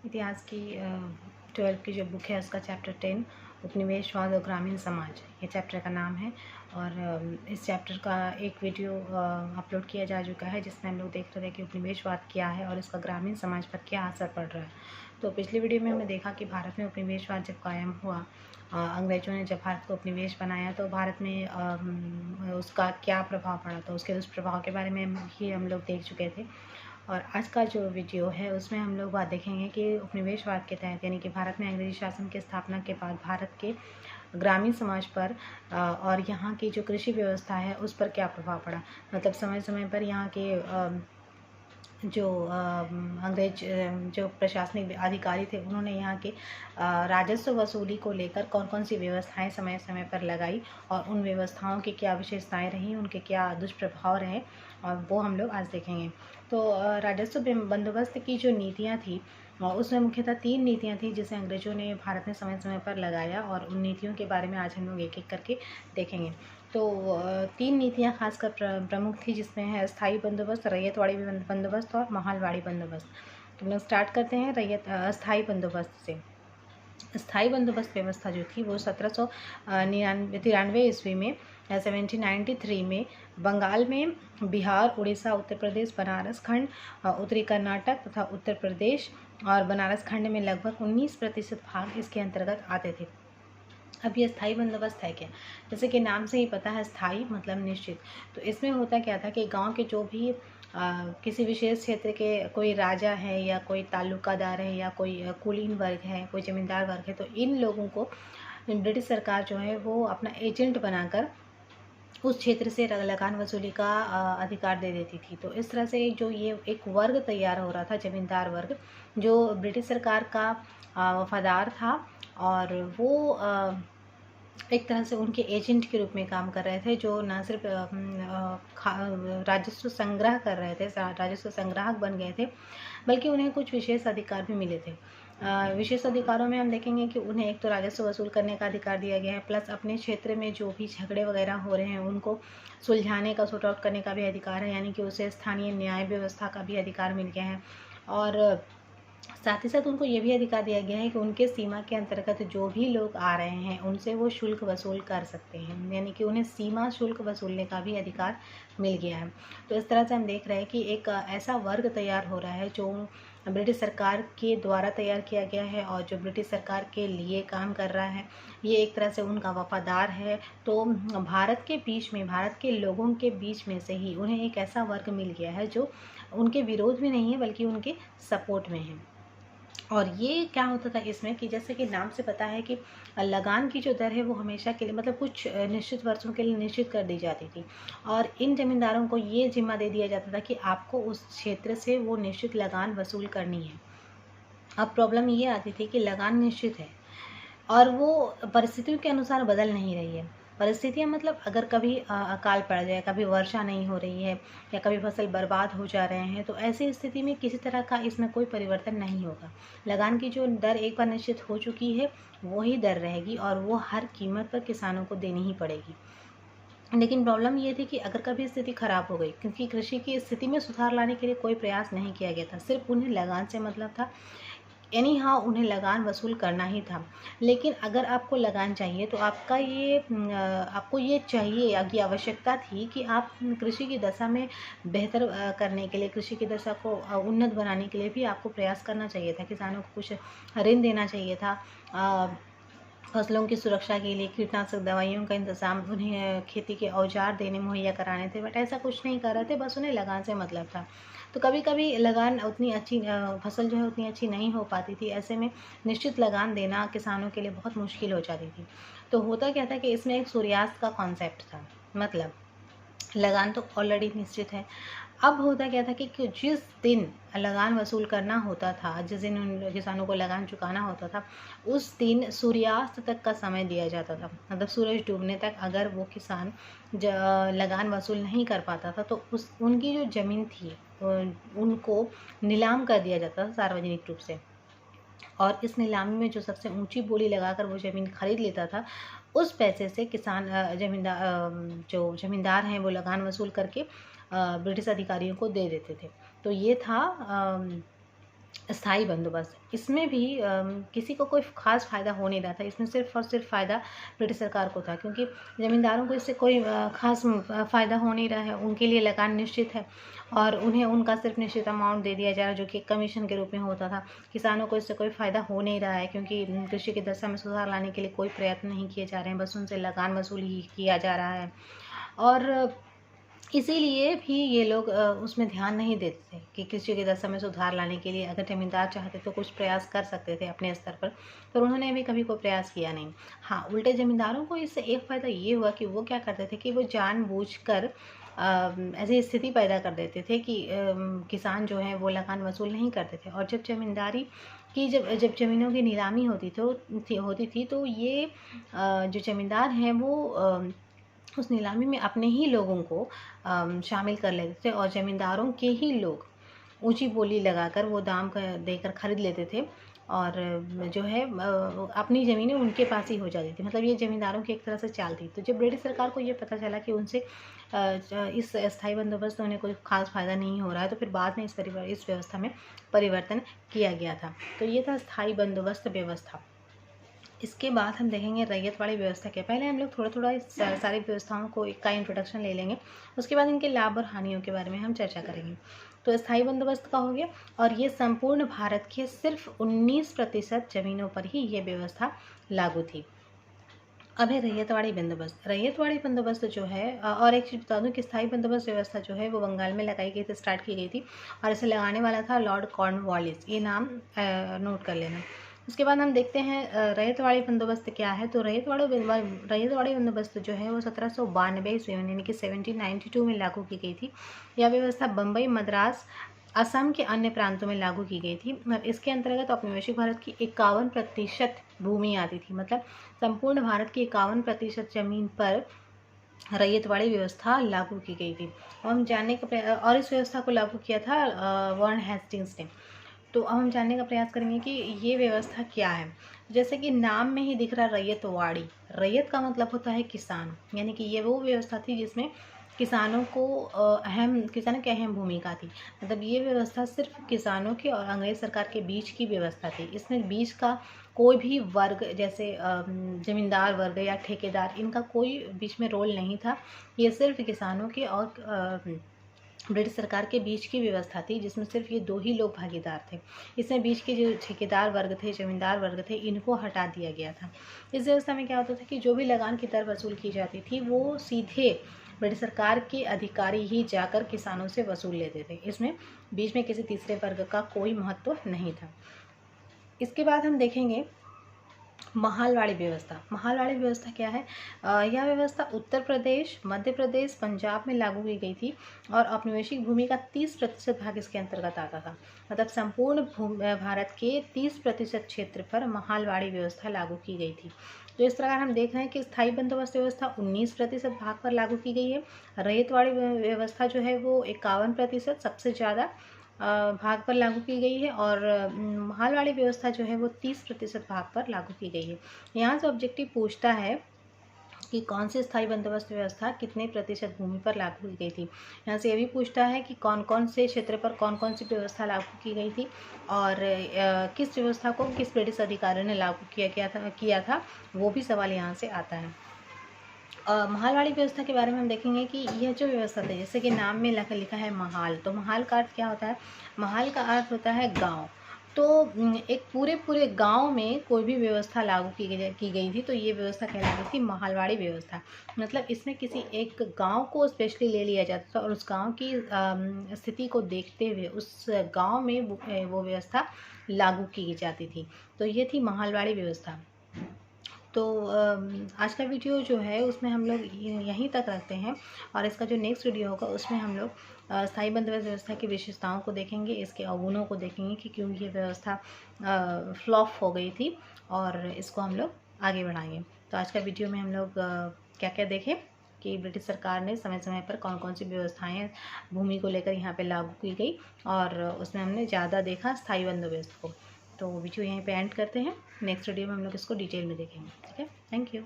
इतिहास की 12th की जो बुक है उसका चैप्टर 10 उपनिवेशवाद और ग्रामीण समाज, ये चैप्टर का नाम है। और इस चैप्टर का एक वीडियो अपलोड किया जा चुका है जिसमें हम लोग देख रहे थे कि उपनिवेशवाद क्या है और इसका ग्रामीण समाज पर क्या असर पड़ रहा है। तो पिछली वीडियो में हमने देखा कि भारत में उपनिवेशवाद जब कायम हुआ, अंग्रेज़ों ने जब भारत को उपनिवेश बनाया तो भारत में उसका क्या प्रभाव पड़ा, तो उसके दुष्प्रभाव के बारे में ही हम लोग देख चुके थे। और आज का जो वीडियो है उसमें हम लोग बात देखेंगे कि उपनिवेशवाद के तहत यानी कि भारत में अंग्रेजी शासन की स्थापना के बाद भारत के ग्रामीण समाज पर और यहाँ की जो कृषि व्यवस्था है उस पर क्या प्रभाव पड़ा। मतलब समय समय पर यहाँ के जो अंग्रेज जो प्रशासनिक अधिकारी थे उन्होंने यहाँ के राजस्व वसूली को लेकर कौन कौन सी व्यवस्थाएं समय समय पर लगाई और उन व्यवस्थाओं की क्या विशेषताएं रहीं, उनके क्या दुष्प्रभाव रहे, और वो हम लोग आज देखेंगे। तो राजस्व बंदोबस्त की जो नीतियाँ थी उसमें मुख्यतः 3 नीतियाँ थी जिसे अंग्रेज़ों ने भारत में समय समय पर लगाया, और उन नीतियों के बारे में आज हम लोग एक एक करके देखेंगे। तो 3 नीतियाँ खासकर प्रमुख थी जिसमें है स्थायी बंदोबस्त, रैयतवाड़ी बंदोबस्त और माहलवाड़ी बंदोबस्त। तो हम लोग स्टार्ट करते हैं स्थायी बंदोबस्त से। स्थायी बंदोबस्त व्यवस्था जो थी वो 1793 ईस्वी में 1793 में बंगाल में, बिहार, उड़ीसा, उत्तर प्रदेश, बनारस खंड, उत्तरी कर्नाटक तथा उत्तर प्रदेश और बनारस खंड में लगभग 19% भाग इसके अंतर्गत आते थे। अब ये स्थायी बंदोबस्त है क्या? जैसे कि नाम से ही पता है, स्थायी मतलब निश्चित। तो इसमें होता क्या था कि गांव के जो भी किसी विशेष क्षेत्र के कोई राजा है या कोई तालुकादार है या कोई कुलीन वर्ग है, कोई जमींदार वर्ग है, तो इन लोगों को ब्रिटिश सरकार जो है वो अपना एजेंट बनाकर उस क्षेत्र से लगान वसूली का अधिकार दे देती थी। तो इस तरह से जो ये एक वर्ग तैयार हो रहा था, जमींदार वर्ग, जो ब्रिटिश सरकार का वफादार था, और वो एक तरह से उनके एजेंट के रूप में काम कर रहे थे, जो न सिर्फ राजस्व संग्रह कर रहे थे, राजस्व संग्राहक बन गए थे, बल्कि उन्हें कुछ विशेष अधिकार भी मिले थे। विशेष अधिकारों में हम देखेंगे कि उन्हें एक तो राजस्व वसूल करने का अधिकार दिया गया है, प्लस अपने क्षेत्र में जो भी झगड़े वगैरह हो रहे हैं उनको सुलझाने का, सॉर्ट आउट करने का भी अधिकार है, यानी कि उसे स्थानीय न्याय व्यवस्था का भी अधिकार मिल गया है। और साथ ही साथ उनको ये भी अधिकार दिया गया है कि उनके सीमा के अंतर्गत जो भी लोग आ रहे हैं उनसे वो शुल्क वसूल कर सकते हैं, यानी कि उन्हें सीमा शुल्क वसूलने का भी अधिकार मिल गया है। तो इस तरह से हम देख रहे हैं कि एक ऐसा वर्ग तैयार हो रहा है जो ब्रिटिश सरकार के द्वारा तैयार किया गया है और जो ब्रिटिश सरकार के लिए काम कर रहा है, ये एक तरह से उनका वफादार है। तो भारत के बीच में, भारत के लोगों के बीच में से ही उन्हें एक ऐसा वर्ग मिल गया है जो उनके विरोध में नहीं है बल्कि उनके सपोर्ट में है। और ये क्या होता था इसमें कि जैसे कि नाम से पता है कि लगान की जो दर है वो हमेशा के लिए, मतलब कुछ निश्चित वर्षों के लिए निश्चित कर दी जाती थी, और इन जमींदारों को ये जिम्मा दे दिया जाता था कि आपको उस क्षेत्र से वो निश्चित लगान वसूल करनी है। अब प्रॉब्लम ये आती थी कि लगान निश्चित है और वो परिस्थितियों के अनुसार बदल नहीं रही है। परिस्थितियाँ मतलब अगर कभी अकाल पड़ जाए, कभी वर्षा नहीं हो रही है या कभी फसल बर्बाद हो जा रहे हैं, तो ऐसी स्थिति में किसी तरह का इसमें कोई परिवर्तन नहीं होगा। लगान की जो दर एक बार निश्चित हो चुकी है वही दर रहेगी और वो हर कीमत पर किसानों को देनी ही पड़ेगी। लेकिन प्रॉब्लम ये थी कि अगर कभी स्थिति खराब हो गई, क्योंकि कृषि की स्थिति में सुधार लाने के लिए कोई प्रयास नहीं किया गया था, सिर्फ उन्हें लगान से मतलब था, एनी हाउ उन्हें लगान वसूल करना ही था। लेकिन अगर आपको लगान चाहिए तो आपको ये चाहिए, आपकी आवश्यकता थी कि आप कृषि की दशा में बेहतर करने के लिए, कृषि की दशा को उन्नत बनाने के लिए भी आपको प्रयास करना चाहिए था। किसानों को कुछ ऋण देना चाहिए था, फसलों की सुरक्षा के लिए कीटनाशक दवाइयों का इंतज़ाम, उन्हें खेती के औजार देने मुहैया कराने थे, बट ऐसा कुछ नहीं कर रहे थे, बस उन्हें लगान से मतलब था। तो कभी कभी लगान उतनी अच्छी फसल जो है उतनी अच्छी नहीं हो पाती थी, ऐसे में निश्चित लगान देना किसानों के लिए बहुत मुश्किल हो जाती थी। तो होता क्या था कि इसमें एक सूर्यास्त का कॉन्सेप्ट था, मतलब लगान तो ऑलरेडी निश्चित है। अब होता क्या था कि जिस दिन लगान वसूल करना होता था, जिस दिन उन किसानों को लगान चुकाना होता था, उस दिन सूर्यास्त तक का समय दिया जाता था। मतलब सूरज डूबने तक अगर वो किसान लगान वसूल नहीं कर पाता था तो उनकी जो ज़मीन थी उनको नीलाम कर दिया जाता था सार्वजनिक रूप से, और इस नीलामी में जो सबसे ऊंची बोली लगाकर वो ज़मीन खरीद लेता था, उस पैसे से किसान जो ज़मींदार हैं वो लगान वसूल करके ब्रिटिश अधिकारियों को दे देते थे। तो ये था स्थायी बंदोबस्त, इसमें भी किसी को कोई ख़ास फ़ायदा हो नहीं रहा था। इसमें सिर्फ़ और सिर्फ फ़ायदा ब्रिटिश सरकार को था, क्योंकि ज़मींदारों को इससे कोई ख़ास फ़ायदा हो नहीं रहा है। उनके लिए लगान निश्चित है और उन्हें उनका सिर्फ निश्चित अमाउंट दे दिया जा रहा है, जो कि कमीशन के रूप में होता था। किसानों को इससे कोई फ़ायदा हो नहीं रहा है, क्योंकि कृषि की दशा में सुधार लाने के लिए कोई प्रयत्न नहीं किए जा रहे हैं, बस उनसे लगान वसूल ही किया जा रहा है। और इसीलिए भी ये लोग उसमें ध्यान नहीं देते थे कि कृषि की दशा में सुधार लाने के लिए अगर ज़मींदार चाहते तो कुछ प्रयास कर सकते थे अपने स्तर पर उन्होंने भी कभी कोई प्रयास किया नहीं। हाँ, उल्टे ज़मींदारों को इससे एक फ़ायदा ये हुआ कि वो क्या करते थे कि वो जानबूझकर ऐसी स्थिति पैदा कर देते थे कि किसान जो है वो लगान वसूल नहीं करते थे। और जब ज़मींदारी की जब ज़मीनों की नीलामी होती थी तो ये जो ज़मींदार हैं वो उस नीलामी में अपने ही लोगों को शामिल कर लेते थे और ज़मींदारों के ही लोग ऊंची बोली लगाकर वो दाम देकर खरीद लेते थे और जो है अपनी ज़मीनें उनके पास ही हो जाती थी। मतलब ये ज़मींदारों की एक तरह से चाल थी। तो जब ब्रिटिश सरकार को ये पता चला कि उनसे इस स्थायी बंदोबस्त होने कोई ख़ास फ़ायदा नहीं हो रहा है, तो फिर बाद में इस व्यवस्था में परिवर्तन किया गया था। तो ये था स्थायी बंदोबस्त व्यवस्था। इसके बाद हम देखेंगे रैयतवाड़ी व्यवस्था क्या। पहले हम लोग थोड़ा इस सारी व्यवस्थाओं का इंट्रोडक्शन ले लेंगे, उसके बाद इनके लाभ और हानियों के बारे में हम चर्चा करेंगे। तो स्थायी बंदोबस्त का हो गया, और ये संपूर्ण भारत के सिर्फ 19% ज़मीनों पर ही ये व्यवस्था लागू थी। अब है रैयतवाड़ी बंदोबस्त। रैयतवाड़ी बंदोबस्त जो है और एक चीज़ बता दूं कि स्थायी बंदोबस्त व्यवस्था जो है वो बंगाल में लगाई गई थी, स्टार्ट की गई थी, और इसे लगाने वाला था लॉर्ड कॉर्नवालिस। ये नाम नोट कर लेना। उसके बाद हम देखते हैं रैयतवाड़ी बंदोबस्त क्या है। तो रैयतवाड़ी बंदोबस्त जो है वो 1792 ईस्वी में यानी कि 1792 में लागू की गई थी। यह व्यवस्था बम्बई, मद्रास, असम के अन्य प्रांतों में लागू की गई थी। और इसके अंतर्गत औपनिवेशिक भारत की 51% भूमि आती थी। मतलब संपूर्ण भारत की 51% जमीन पर रैयतवाड़ी व्यवस्था लागू की गई थी। और इस व्यवस्था को लागू किया था वारेन हेस्टिंग्स ने। तो अब हम जानने का प्रयास करेंगे कि ये व्यवस्था क्या है। जैसे कि नाम में ही दिख रहा रैयतवाड़ी, रैयत का मतलब होता है किसान, यानी कि ये वो व्यवस्था थी जिसमें किसानों की अहम भूमिका थी। मतलब ये व्यवस्था सिर्फ किसानों की और अंग्रेज सरकार के बीच की व्यवस्था थी। इसमें बीच का कोई भी वर्ग, जैसे जमींदार वर्ग या ठेकेदार, इनका कोई बीच में रोल नहीं था। ये सिर्फ किसानों की और ब्रिटिश सरकार के बीच की व्यवस्था थी, जिसमें सिर्फ ये दो ही लोग भागीदार थे। इसमें बीच के जो ठेकेदार वर्ग थे, जमींदार वर्ग थे, इनको हटा दिया गया था। इस व्यवस्था में क्या होता था कि जो भी लगान की दर वसूल की जाती थी वो सीधे ब्रिटिश सरकार के अधिकारी ही जाकर किसानों से वसूल लेते थे। इसमें बीच में किसी तीसरे वर्ग का कोई महत्व नहीं था। इसके बाद हम देखेंगे महालवाड़ी व्यवस्था। महालवाड़ी व्यवस्था क्या है? यह व्यवस्था उत्तर प्रदेश, मध्य प्रदेश, पंजाब में लागू की गई थी और औपनिवेशिक भूमि का 30% भाग इसके अंतर्गत आता था। मतलब संपूर्ण भारत के 30% क्षेत्र पर महालवाड़ी व्यवस्था लागू की गई थी। तो इस प्रकार हम देख रहे हैं कि स्थायी बंदोबस्त व्यवस्था 19% भाग पर लागू की गई है। रैयतवाड़ी व्यवस्था जो है वो 51%, सबसे ज़्यादा भाग पर लागू की गई है। और महालवाड़ी व्यवस्था जो है वो 30% भाग पर लागू की गई है। यहाँ से ऑब्जेक्टिव पूछता है कि कौन सी स्थायी बंदोबस्त व्यवस्था कितने प्रतिशत भूमि पर लागू की गई थी। यहाँ से ये भी पूछता है कि कौन कौन से क्षेत्र पर कौन कौन सी व्यवस्था लागू की गई थी और किस व्यवस्था को किस ब्रिटिश अधिकारियों ने लागू किया था, वो भी सवाल यहाँ से आता है। महालवाड़ी व्यवस्था के बारे में हम देखेंगे कि यह जो व्यवस्था थी, जैसे कि नाम में लिखा है महाल, तो महाल का अर्थ क्या होता है? महाल का अर्थ होता है गांव। तो एक पूरे गांव में कोई भी व्यवस्था लागू की गई थी तो ये व्यवस्था कहलाती थी महालवाड़ी व्यवस्था। मतलब इसमें किसी एक गांव को स्पेशली ले लिया जाता था और उस गांव की स्थिति को देखते हुए उस गांव में वो व्यवस्था लागू की जाती थी। तो ये थी महालवाड़ी व्यवस्था। तो आज का वीडियो जो है उसमें हम लोग यहीं तक रखते हैं और इसका जो नेक्स्ट वीडियो होगा उसमें हम लोग स्थायी बंदोबस्त व्यवस्था की विशेषताओं को देखेंगे, इसके अवगुणों को देखेंगे कि क्यों ये व्यवस्था फ्लॉप हो गई थी और इसको हम लोग आगे बढ़ाएंगे। तो आज का वीडियो में हम लोग क्या क्या देखें कि ब्रिटिश सरकार ने समय समय पर कौन कौन सी व्यवस्थाएँ भूमि को लेकर यहाँ पर लागू की गई और उसमें हमने ज़्यादा देखा स्थायी बंदोबस्त को। तो वीडियो यहीं पे एंड करते हैं। नेक्स्ट वीडियो में हम लोग इसको डिटेल में देखेंगे। ठीक है, थैंक यू।